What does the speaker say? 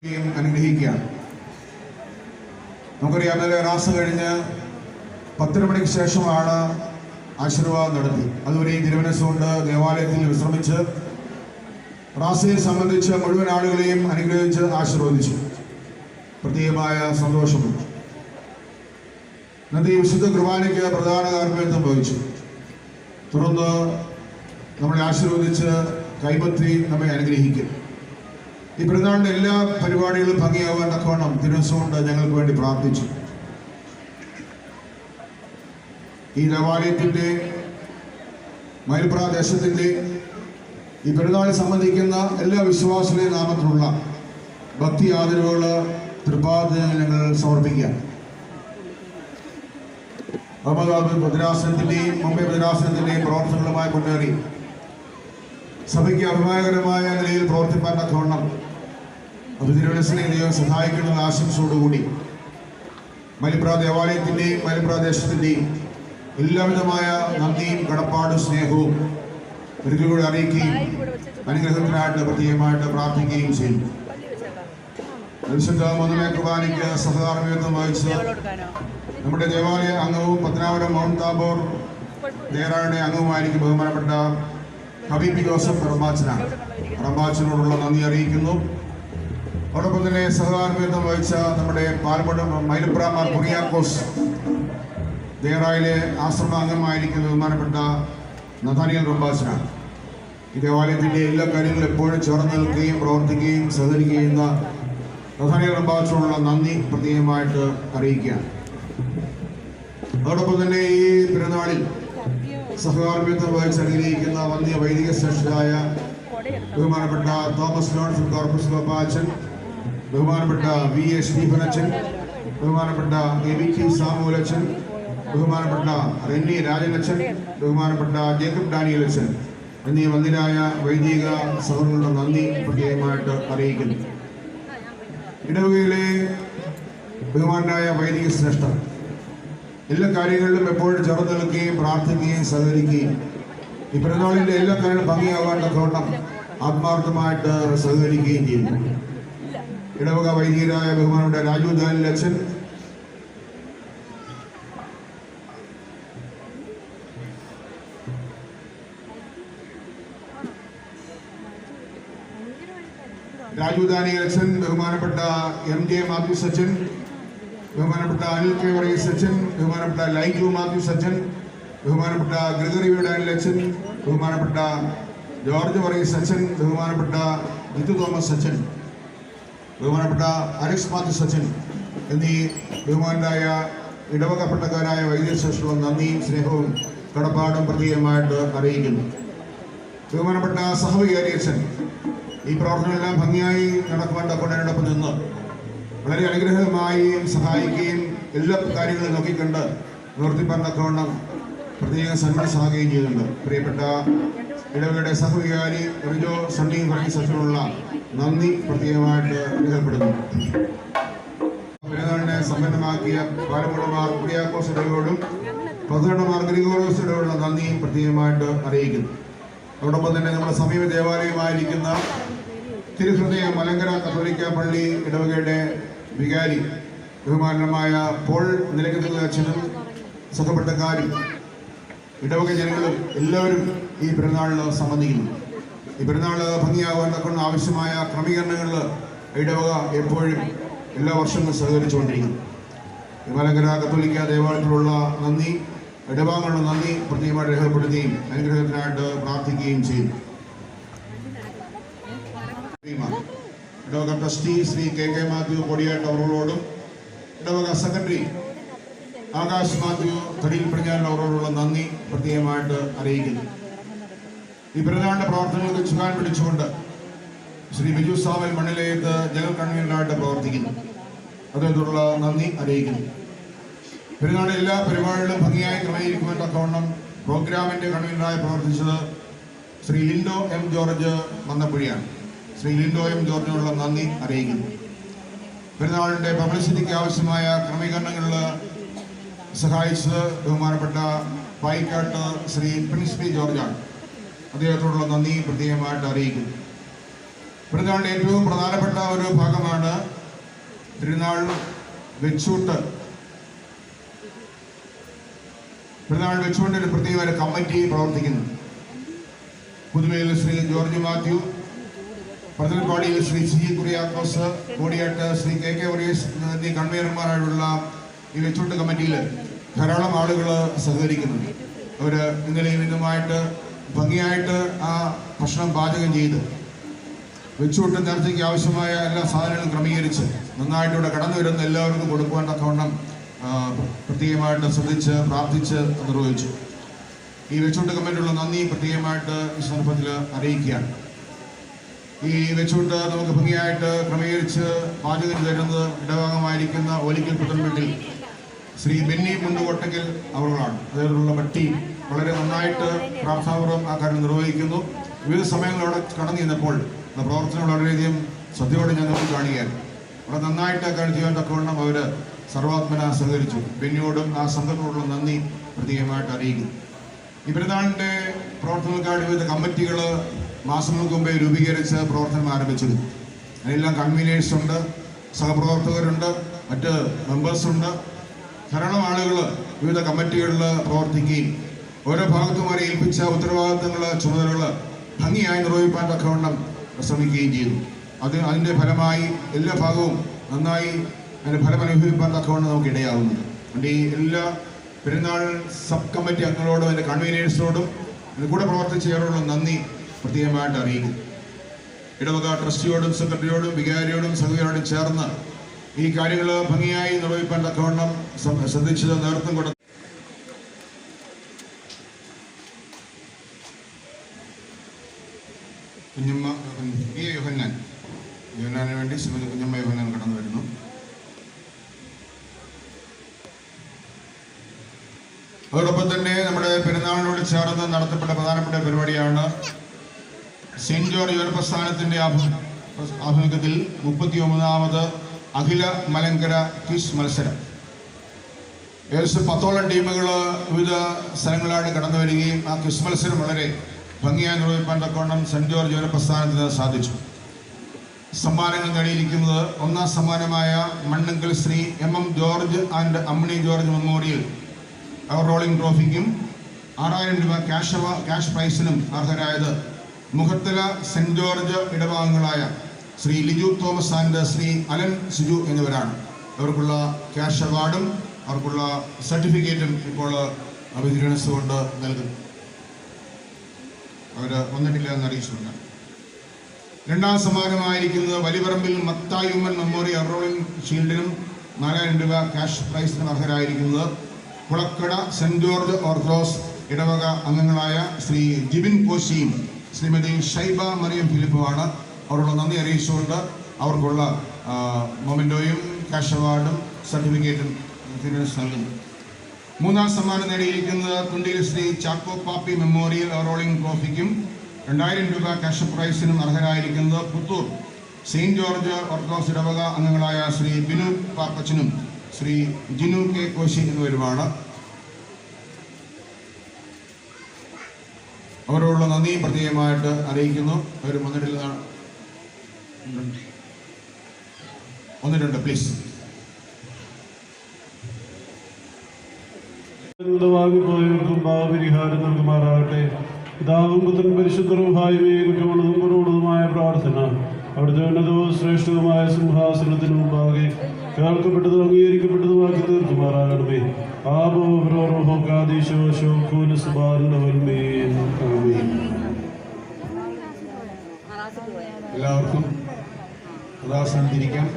അനുഗ്രഹിക്കുകയാണ്. നമുക്കറിയാം, ഇന്നലെ റാസ് കഴിഞ്ഞ് 10 മണിക്ക് ശേഷമാണ് ആശീർവാദം നടത്തി. അതുവരെയും തിരുമനസ്സുകൊണ്ട് ദേവാലയത്തിൽ വിശ്രമിച്ച് റാസിനെ സംബന്ധിച്ച് മുഴുവൻ ആളുകളെയും അനുഗ്രഹിച്ച് ആശീർവദിച്ചു. പ്രത്യേകമായ സന്തോഷമുണ്ട്. ഇന്നത്തെ ഈ വിശുദ്ധ കുർബാനയ്ക്ക് പ്രധാന കാർമ്മികത്വം വഹിച്ചു. തുടർന്ന് നമ്മളെ ആശീർവദിച്ച് കൈപ്പറ്റി നമ്മെ അനുഗ്രഹിക്കും. ഈ പെരുന്നാളിൻ്റെ എല്ലാ പരിപാടികളും ഭംഗിയാവാൻ തക്കവണ്ണം തിരുമനസ്സുകൊണ്ട് ഞങ്ങൾക്ക് വേണ്ടി പ്രാർത്ഥിച്ചു. ഈ ദേവാലയത്തിൻ്റെ മൈൽപ്രാദേശത്തിൻ്റെ ഈ പെരുന്നാളിൽ സംബന്ധിക്കുന്ന എല്ലാ വിശ്വാസികളുടെയും നാമത്തിലുള്ള ഭക്തി ആദരവുകൾ തൃപ്പാദത്തിൽ ഞങ്ങൾ സമർപ്പിക്കുക. അഹമ്മദാബാദ് ഭദ്രാസനത്തിൻ്റെയും മുംബൈ ഭദ്രാസനത്തിൻ്റെയും പ്രവർത്തനങ്ങളുമായി മുന്നേറി സഭയ്ക്ക് അഭിമാനകരമായ നിലയിൽ പ്രവർത്തിപ്പാൻ തക്കവണ്ണം തിരുവനന്തപുരത്തിനെ ദൈവം സഹായിക്കുന്ന ആശംസയോടുകൂടി മലപ്ര ദേവാലയത്തിൻ്റെയും മലപ്രദേശത്തിൻ്റെയും എല്ലാവിധമായ നന്ദിയും കടപ്പാടും സ്നേഹവും ഒരിക്കൽ കൂടി അറിയിക്കുകയും അനുഗ്രഹത്തിനായിട്ട് പ്രത്യേകമായിട്ട് പ്രാർത്ഥിക്കുകയും ചെയ്യും. വിശുദ്ധ മൊന്നമേ കുർബാനയ്ക്ക് സഹകാർമ്മികത്വം വഹിച്ച് നമ്മുടെ ദേവാലയ അംഗവും പത്തനാപുരം മൗണ്ട് താബോർ ദേറായുടെ അംഗവുമായിരിക്കും ബഹുമാനപ്പെട്ട ഹബീബ് ജോസഫ് റമ്പാച്ചനോടുള്ള നന്ദി അറിയിക്കുന്നു. അതോടൊപ്പം തന്നെ സഹകാർമ്മികത്വം വഹിച്ച നമ്മുടെ പാലക്കാട് മൈലപ്ര മാർ കുറിയാക്കോസ് ദേറായിലെ ആശ്രമ അംഗമായിരിക്കുന്ന ബഹുമാനപ്പെട്ട നഥാനിയൽ റമ്പാച്ചനാണ്. ഈ ദേവാലയത്തിൻ്റെ എല്ലാ കാര്യങ്ങളും എപ്പോഴും ചേർന്ന് നിൽക്കുകയും പ്രവർത്തിക്കുകയും സഹകരിക്കുകയും ചെയ്യുന്ന നഥാനിയൽ റമ്പാച്ചനോടുള്ള നന്ദി പ്രത്യേകമായിട്ട് അറിയിക്കുകയാണ്. അതോടൊപ്പം തന്നെ ഈ പെരുന്നാളിൽ സഹകാർമ്മികത്വം വഹിച്ച് അനുഗ്രഹിക്കുന്ന വന്യ വൈദിക ശ്രേഷ്ഠരായ ബഹുമാനപ്പെട്ട തോമസ് ലോൺസ് കോർപ്പസ് ഗോപാച്ചൻ, ബഹുമാനപ്പെട്ട വി എ സ്റ്റീഫനച്ചൻ, ബഹുമാനപ്പെട്ട എ വി കെ സാമുലച്ചൻ, ബഹുമാനപ്പെട്ട റെന്നി രാജനച്ചൻ, ബഹുമാനപ്പെട്ട ജേക്കബ് ഡാനിയലച്ചൻ എന്നീ വന്യരായ വൈദിക സഹോദരങ്ങളുടെ നന്ദി പ്രത്യേകമായിട്ട് അറിയിക്കുന്നു. ഇടവകയിലെ ബഹുമാനായ വൈദിക ശ്രേഷ്ഠർ എല്ലാ കാര്യങ്ങളിലും എപ്പോഴും ചേർന്ന് നിൽക്കുകയും പ്രാർത്ഥിക്കുകയും സഹകരിക്കുകയും ഈ പെരുന്നാളിൻ്റെ എല്ലാ കാര്യങ്ങളും ഭംഗിയാവാൻ തക്കവണ്ണം ആത്മാർത്ഥമായിട്ട് സഹകരിക്കുകയും ചെയ്യുന്നു. ഇടവക വൈദികരായ ബഹുമാനപ്പെട്ട രാജു ദാനിൽ അച്ഛൻ, ബഹുമാനപ്പെട്ട എം ജെ മാത്യൂസ് അച്ഛൻ, ബഹുമാനപ്പെട്ട അനിൽ കെ വർഗീസ് അച്ഛൻ, ബഹുമാനപ്പെട്ട ലൈജു മാത്യൂസ് അച്ഛൻ, ബഹുമാനപ്പെട്ട ഗ്രിഗറി ഡാനിൽ അച്ഛൻ, ബഹുമാനപ്പെട്ട ജോർജ് വർഗീസ് അച്ഛൻ, ബഹുമാനപ്പെട്ട ജിത്തു തോമസ് അച്ഛൻ, ബഹുമാനപ്പെട്ട അലക്സ് മാത്യൂസ് അച്ഛൻ എന്നീ ബഹുമാനായ ഇടവകപ്പെട്ടക്കാരായ വൈദ്യശേഷമുള്ള നന്ദിയും സ്നേഹവും കടപ്പാടും പ്രത്യേകമായിട്ട് അറിയിക്കുന്നു. ബഹുമാനപ്പെട്ട സഹവികാരി അച്ഛൻ ഈ പ്രവർത്തനമെല്ലാം ഭംഗിയായി നടക്കുവാൻ തക്കോടനോടൊപ്പം നിന്ന് വളരെ അനുഗ്രഹമായി സഹായിക്കുകയും എല്ലാ കാര്യങ്ങളും നോക്കിക്കണ്ട് പ്രവർത്തിപ്പാൻ തക്കവണ്ണം പ്രത്യേകം സന്മനസ്സാകുകയും ചെയ്യുന്നുണ്ട്. പ്രിയപ്പെട്ട ഇടവകയുടെ സഹവികാരി റിജോ സണ്ണി വർഗീസ് അച്ഛനുള്ള നന്ദി പ്രത്യേകമായിട്ട് രേഖപ്പെടുന്നു. പെരുന്നാളിനെ സമ്പന്നമാക്കിയ പാലമുടമാർ കുറിയാക്കോസ് ഇടവകയോടും പ്രസിഡന്റുമാർ ഗ്രിഗോറിയോസ് ഇടവകയോടുള്ള നന്ദിയും പ്രത്യേകമായിട്ട് അറിയിക്കുന്നു. അതോടൊപ്പം തന്നെ നമ്മുടെ സമീപ ദേവാലയമായിരിക്കുന്ന തിരുഹൃദയ മലങ്കര കത്തോലിക്ക പള്ളി ഇടവകയുടെ വികാരി ബഹുമാനമായ പോൾ നിലയ്ക്കൽ അച്ഛനും സഹപ്പെട്ടക്കാരും ഇടവക ജനങ്ങളും എല്ലാവരും ഈ പെരുന്നാളിൽ സംബന്ധിക്കുന്നു. ഈ പെരുന്നാൾ ഭംഗിയാകാൻ തക്കൊണ്ട് ആവശ്യമായ ക്രമീകരണങ്ങളിൽ ഇടവക എപ്പോഴും എല്ലാ വർഷങ്ങളും സഹകരിച്ചുകൊണ്ടിരിക്കുന്നു. മലങ്കര കത്തോലിക്ക ദേവാലയത്തിലുള്ള നന്ദി, ഇടവകങ്ങളുടെ നന്ദി പ്രത്യേകമായിട്ട് രേഖപ്പെടുത്തുകയും അനുഗ്രഹത്തിനായിട്ട് പ്രാർത്ഥിക്കുകയും ചെയ്യുന്നു. ഇടവക trustee Shri K K Mathew Kodiyattu അവരോടും ഇടവക സെക്രട്ടറി ആകാശ് മാത്യു തടിയിൽ പടിഞ്ഞാൻ അവരോടുള്ള നന്ദി പ്രത്യേകമായിട്ട് അറിയിക്കുന്നു. ഈ പെരുന്നാളിന്റെ പ്രവർത്തനങ്ങൾക്ക് ചുക്കാൻ പിടിച്ചുകൊണ്ട് ശ്രീ ബിജു സാവൽ മണ്ണിലേത്ത് ജനറൽ കൺവീനറായിട്ട് പ്രവർത്തിക്കുന്നു. അദ്ദേഹത്തോടുള്ള നന്ദി അറിയിക്കുന്നു. പെരുന്നാളിൽ എല്ലാ പരിപാടികളും ഭംഗിയായി ക്രമീകരിക്കുവാൻ തക്കവണ്ണം പ്രോഗ്രാമിന്റെ കൺവീനറായി പ്രവർത്തിച്ചത് ശ്രീ ലിൻഡോ എം ജോർജ് മന്നപ്പുഴിയാണ്. ശ്രീ ലിൻഡോ എം ജോർജിനുള്ള നന്ദി അറിയിക്കുന്നു. പെരുന്നാളിൻ്റെ പബ്ലിസിറ്റിക്ക് ആവശ്യമായ ക്രമീകരണങ്ങളിൽ സഹായിച്ചത് ബഹുമാനപ്പെട്ട പായിക്കാട്ട് ശ്രീ പ്രിൻസ് പി ജോർജാണ്. അദ്ദേഹത്തോടുള്ള നന്ദി പ്രത്യേകമായിട്ട് അറിയിക്കുന്നു. പെരുന്നാളിൻ്റെ ഏറ്റവും പ്രധാനപ്പെട്ട ഒരു ഭാഗമാണ് തിരുനാൾ വെച്ചൂട്ട്. പെരുന്നാൾ വെച്ചുകൊണ്ടൊരു പ്രത്യേക ഒരു കമ്മിറ്റി പ്രവർത്തിക്കുന്നു. പുതുമയിൽ ശ്രീ ജോർജ് മാത്യു, പത്തനംതിട്ടയിൽ ശ്രീ സി കുര്യാക്കോസ്, കോടിയാട്ട് ശ്രീ KK വർഗീസ് എന്നീ കൺവീനർമാരായുള്ള ഈ വെച്ചൂട്ട് കമ്മിറ്റിയിൽ ധാരാളം ആളുകൾ സഹകരിക്കുന്നുണ്ട്. അവർ ഇന്നലെയും ഇന്നുമായിട്ട് ഭംഗിയായിട്ട് ആ ഭക്ഷണം പാചകം ചെയ്ത് വെച്ചൂട്ട് നേർച്ചയ്ക്ക് ആവശ്യമായ എല്ലാ സാധനങ്ങളും ക്രമീകരിച്ച് നന്നായിട്ട് ഇവിടെ കടന്നു വരുന്ന എല്ലാവർക്കും കൊടുക്കുവാൻ തക്കവണ്ണം പ്രത്യേകമായിട്ട് ശ്രദ്ധിച്ച് പ്രാർത്ഥിച്ച് നിർവഹിച്ചു. ഈ വെച്ചൂട്ട് കമ്മിറ്റിയുള്ള നന്ദി പ്രത്യേകമായിട്ട് ഈ സന്ദർഭത്തിൽ അറിയിക്കുകയാണ്. ഈ വെച്ചൂട്ട് നമുക്ക് ഭംഗിയായിട്ട് ക്രമീകരിച്ച് പാചകം തരുന്നത് ഇടഭാഗമായിരിക്കുന്ന ഓലിക്കൽ പുത്തൻപേട്ടിൽ ശ്രീ ബെന്നി മുണ്ടുകൊട്ടയ്ക്കൽ അവர்களാണ്. അതേപോലുള്ള മട്ടി വളരെ നന്നായിട്ട് പ്രാർത്ഥനാപൂർവ്വം ആ കാര്യം നിർവഹിക്കുന്നു. വിവിധ സമയങ്ങളിൽ അവിടെ കടന്നു ചെന്നപ്പോൾ പ്രവർത്തനം വളരെയധികം ശ്രദ്ധയോടെ ഞാൻ നോക്കി കാണുകയാണ്. അവിടെ നന്നായിട്ട് കാര്യം ചെയ്യാൻ തക്കവണ്ണം അവർ സർവാത്മന സഹകരിച്ചു. ബെന്നിയോടും ആ സംഘത്തോടുള്ള നന്ദി പ്രത്യേകമായിട്ട് അറിയിക്കുന്നു. ഈ പെരുന്നാളിൻ്റെ പ്രവർത്തനങ്ങൾക്കായിട്ട് വിവിധ കമ്മിറ്റികൾ മാസങ്ങൾക്ക് മുമ്പേ രൂപീകരിച്ച് പ്രവർത്തനം ആരംഭിച്ചിരുന്നു. അതിലെല്ലാം കൺവീനേഴ്സുണ്ട്, സഹപ്രവർത്തകരുണ്ട്, മറ്റ് മെമ്പേഴ്സുണ്ട്. ധാരാളം ആളുകൾ വിവിധ കമ്മിറ്റികളിൽ പ്രവർത്തിക്കുകയും ഓരോ ഭാഗത്തും അവരെ ഏൽപ്പിച്ച ഉത്തരവാദിത്തങ്ങൾ, ചുമതലകൾ ഭംഗിയായി നിർവഹിക്കാൻ തക്കവണ്ണം ശ്രമിക്കുകയും ചെയ്തു. അതിൻ്റെ ഫലമായി എല്ലാ ഭാഗവും നന്നായി അതിൻ്റെ ഫലം അനുഭവിക്കാൻ തക്കവണ്ണം നമുക്ക് ഇടയാകുന്നത്. അതുകൊണ്ട് ഈ എല്ലാ പെരുന്നാൾ സബ് കമ്മിറ്റി അംഗങ്ങളോടും അതിൻ്റെ കൺവീനേഴ്സിനോടും അതിന് കൂടെ പ്രവർത്തിച്ചവരോടുള്ള നന്ദി പ്രത്യേകമായിട്ട് അറിയിക്കുന്നു. ഇടവക ട്രസ്റ്റിയോടും സെക്രട്ടറിയോടും വികാരിയോടും സഹകാരിയോടും ചേർന്ന് ഈ കാര്യങ്ങൾ ഭംഗിയായി നിർവഹിക്കാൻ തക്കവണ്ണം ശ്രദ്ധിച്ചത് നേതൃത്വം കൊടുത്തു. കുഞ്ഞമ്മ യോഹന്നാന് വേണ്ടി ശ്രീമതി കുഞ്ഞമ്മ യോഹന്നാൻ കടന്നു വരുന്നു. അതോടൊപ്പം തന്നെ നമ്മുടെ പെരുന്നാളിനോട് ചേർന്ന് നടത്തപ്പെട്ട പ്രധാനപ്പെട്ട പരിപാടിയാണ് സെയിൻറ്റ് ജോർജ് യുവനപ്രസ്ഥാനത്തിൻ്റെ ആഭിമുഖ്യത്തിൽ 39ാമത് അഖില മലങ്കര ക്വിസ് മത്സരം. ഏകദേശം 10ഓളം ടീമുകൾ വിവിധ സ്ഥലങ്ങളിലായിട്ട് കടന്നു വരികയും ആ ക്വിസ് മത്സരം വളരെ ഭംഗിയായി നിർവഹിക്കാൻ തക്കവണ്ണം സെൻറ്റ് ജോർജ് യുവനപ്രസ്ഥാനത്തിന് സാധിച്ചു. സമ്മാനങ്ങൾ നേടിയിരിക്കുന്നത് ഒന്നാം സമ്മാനമായ Mannankal Shri MM George and Ammini George memorial ever rolling ട്രോഫിക്കും 6000 രൂപ ക്യാഷ് പ്രൈസിനും അർഹരായത് മുഖത്തല സെൻറ്റ് ജോർജ് ഇടഭാഗങ്ങളായ ശ്രീ ലിജു തോമസ് ആൻഡ് ശ്രീ അലൻ സിജു എന്നിവരാണ്. അവർക്കുള്ള ക്യാഷ് അവാർഡും അവർക്കുള്ള സർട്ടിഫിക്കറ്റും ഇപ്പോൾ വിജിലൻസ് കൊണ്ട് നൽകും. അവർ വന്നിട്ടില്ല എന്ന് അറിയിച്ചിട്ടുണ്ട്. രണ്ടാം സമ്മാനമായിരിക്കുന്നത് വലിപറമ്പിൽ മത്തായി ഉമ്മൻ മെമ്മോറിയൽ റോളിംഗ് ഷീൽഡിനും 4000 രൂപ ക്യാഷ് പ്രൈസിനും അർഹരായിരിക്കുന്നത് കുളക്കട സെൻറ്റ് ജോർജ് ഓർത്തഡോക്സ് ഇടവക അംഗങ്ങളായ ശ്രീ ജിബിൻ കോശിയും ശ്രീമതി ഷൈബ മറിയം ഫിലിപ്പുമാണ്. അവരുടെ നന്ദി അറിയിച്ചുകൊണ്ട് അവർക്കുള്ള മൊമെൻറ്റോയും ക്യാഷ് അവാർഡും സർട്ടിഫിക്കറ്റും നൽകുന്നു. മൂന്നാം സമ്മാനം നേടിയിരിക്കുന്നത് തുണ്ടിയിൽ ശ്രീ ചാക്കോ പാപ്പി മെമ്മോറിയൽ റോളിംഗ് ട്രോഫിക്കും 2000 രൂപ ക്യാഷ് പ്രൈസിനും അർഹരായിരിക്കുന്നത് പുത്തൂർ സെയിൻറ്റ് ജോർജ് ഓർത്തഡോക്സ് ഇടവക അംഗങ്ങളായ ശ്രീ ബിനു പാപ്പച്ചനും ശ്രീ ജിനു K കോശി എന്നിവരുമാണ്. അവരോടുള്ള നന്ദി പ്രത്യേകമായിട്ട് അറിയിക്കുന്നു. അവർ വന്നിട്ടില്ലെന്നാണ്. ഒന്നിട്ടുണ്ട് പ്ലീസ്. വാങ്ങിപ്പോയവർക്കും പാപപരിഹാരം നൽകുമാറാകട്ടെ. പിതാവും പുത്രനും പരിശുദ്ധറുഹായുമേ കുറ്റമുള്ളതും കുറവുള്ളതുമായ പ്രാർത്ഥന അവിടുത്തെ ഉന്നതവും ശ്രേഷ്ഠവുമായ സിംഹാസനത്തിന് മുമ്പാകെ കേൾക്കപ്പെട്ടതും അംഗീകരിക്കപ്പെട്ടതുമാക്കി തീർക്കുമാറാകണമേ. എല്ലാവർക്കും സദാസനം തിരിക്കാം.